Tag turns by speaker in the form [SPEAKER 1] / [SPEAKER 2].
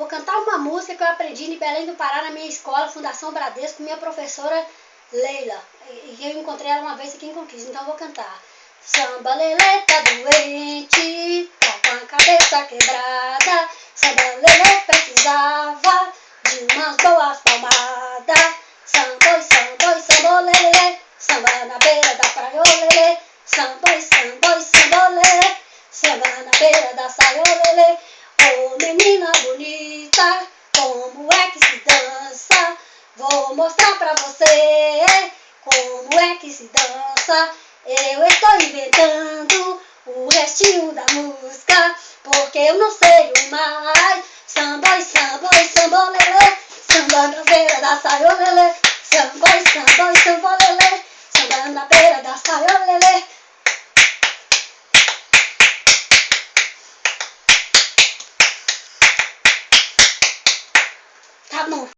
[SPEAKER 1] Vou cantar uma música que eu aprendi em Belém do Pará, na minha escola, Fundação Bradesco, com minha professora Leila. E eu encontrei ela uma vez aqui em Conquista, então eu vou cantar. Samba lelê tá doente, tá com a cabeça quebrada. Samba lelê precisava de umas boas palmadas. Samba, samba, samba lelê, samba na beira da praia, lelê. Samba, samba, samba lelê, samba na beira da saia, lelê. Ô menina bonita, como é que se dança? Vou mostrar pra você como é que se dança. Eu estou inventando o restinho da música, porque eu não sei o mais. Samba e samba e samba lelê, samba na beira da saia, lelê. Samba e samba e samba lelê, samba na beira da saia, lelê. Tá bom.